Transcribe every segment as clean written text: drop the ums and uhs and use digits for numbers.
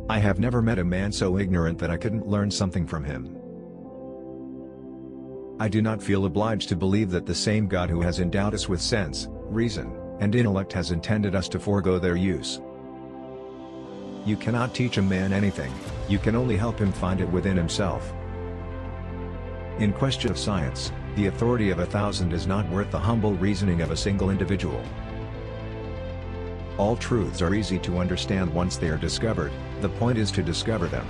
I have never met a man so ignorant that I couldn't learn something from him. I do not feel obliged to believe that the same God who has endowed us with sense, reason, and intellect has intended us to forego their use. You cannot teach a man anything, you can only help him find it within himself. In question of science, the authority of 1,000 is not worth the humble reasoning of a single individual. All truths are easy to understand once they are discovered, the point is to discover them.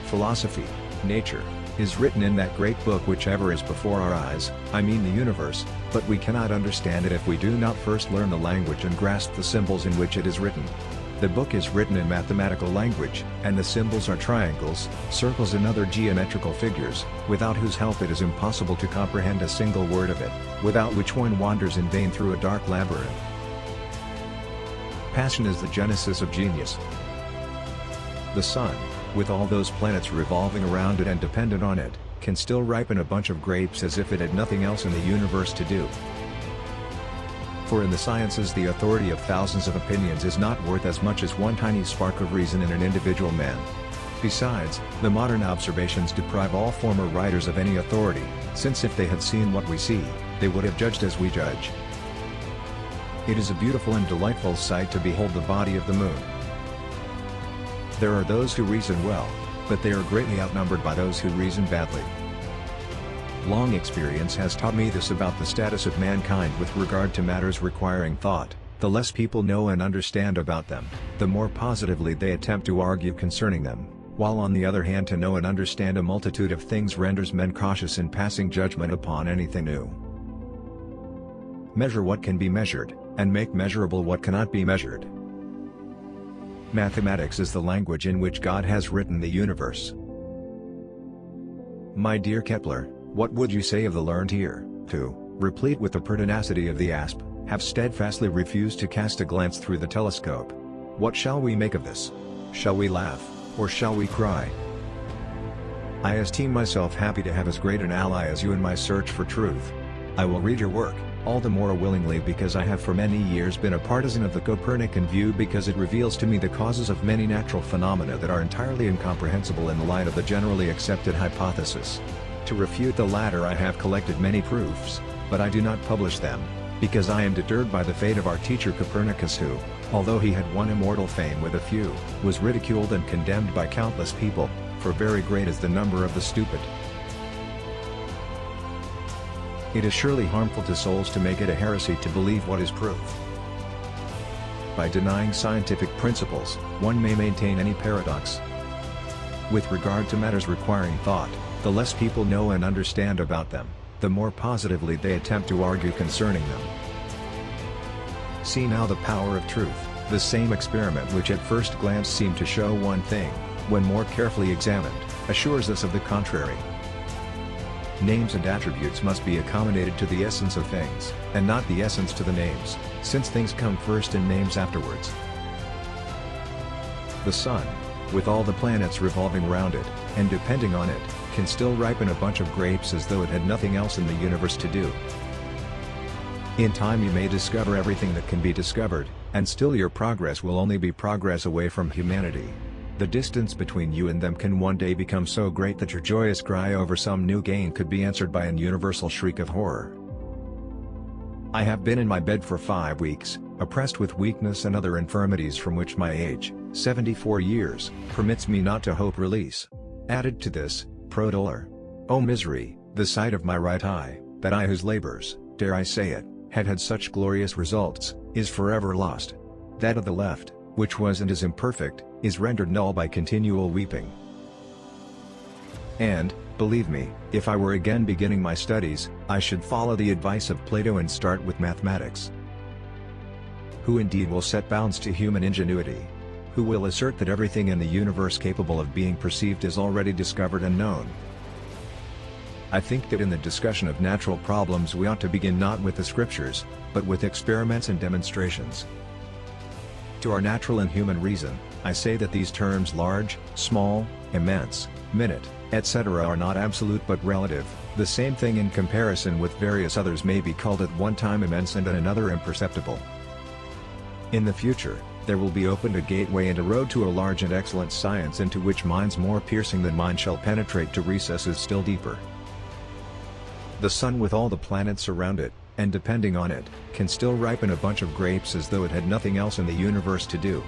Philosophy, nature, is written in that great book which ever is before our eyes, I mean the universe, but we cannot understand it if we do not first learn the language and grasp the symbols in which it is written. The book is written in mathematical language, and the symbols are triangles, circles and other geometrical figures, without whose help it is impossible to comprehend a single word of it, without which one wanders in vain through a dark labyrinth. Passion is the genesis of genius. The sun, with all those planets revolving around it and dependent on it, can still ripen a bunch of grapes as if it had nothing else in the universe to do. For in the sciences the authority of thousands of opinions is not worth as much as one tiny spark of reason in an individual man. Besides, the modern observations deprive all former writers of any authority, since if they had seen what we see, they would have judged as we judge. It is a beautiful and delightful sight to behold the body of the moon. There are those who reason well, but they are greatly outnumbered by those who reason badly. Long experience has taught me this about the status of mankind with regard to matters requiring thought: the less people know and understand about them, the more positively they attempt to argue concerning them, while on the other hand to know and understand a multitude of things renders men cautious in passing judgment upon anything new. Measure what can be measured, and make measurable what cannot be measured. Mathematics is the language in which God has written the universe. My dear Kepler, what would you say of the learned here, who, replete with the pertinacity of the asp, have steadfastly refused to cast a glance through the telescope? What shall we make of this? Shall we laugh, or shall we cry? I esteem myself happy to have as great an ally as you in my search for truth. I will read your work, all the more willingly because I have for many years been a partisan of the Copernican view, because it reveals to me the causes of many natural phenomena that are entirely incomprehensible in the light of the generally accepted hypothesis. To refute the latter I have collected many proofs, but I do not publish them, because I am deterred by the fate of our teacher Copernicus, who, although he had won immortal fame with a few, was ridiculed and condemned by countless people, for very great is the number of the stupid. It is surely harmful to souls to make it a heresy to believe what is proof. By denying scientific principles, one may maintain any paradox. With regard to matters requiring thought, the less people know and understand about them, the more positively they attempt to argue concerning them. See now the power of truth, the same experiment which at first glance seemed to show one thing, when more carefully examined, assures us of the contrary. Names and attributes must be accommodated to the essence of things, and not the essence to the names, since things come first and names afterwards. The sun, with all the planets revolving round it, and depending on it, can still ripen a bunch of grapes as though it had nothing else in the universe to do. In time you may discover everything that can be discovered, and still your progress will only be progress away from humanity. The distance between you and them can one day become so great that your joyous cry over some new gain could be answered by an universal shriek of horror. I have been in my bed for 5 weeks, oppressed with weakness and other infirmities from which my age, 74 years, permits me not to hope release. Added to this, pro dolor. O misery, the sight of my right eye, that eye whose labors, dare I say it, had such glorious results, is forever lost. That of the left, which was and is imperfect, is rendered null by continual weeping. And, believe me, if I were again beginning my studies, I should follow the advice of Plato and start with mathematics. Who indeed will set bounds to human ingenuity? Who will assert that everything in the universe capable of being perceived is already discovered and known? I think that in the discussion of natural problems we ought to begin not with the scriptures, but with experiments and demonstrations. To our natural and human reason, I say that these terms large, small, immense, minute, etc. are not absolute but relative. The same thing in comparison with various others may be called at one time immense and at another imperceptible. In the future, there will be opened a gateway and a road to a large and excellent science into which minds more piercing than mine shall penetrate to recesses still deeper. The sun with all the planets around it, and depending on it, can still ripen a bunch of grapes as though it had nothing else in the universe to do.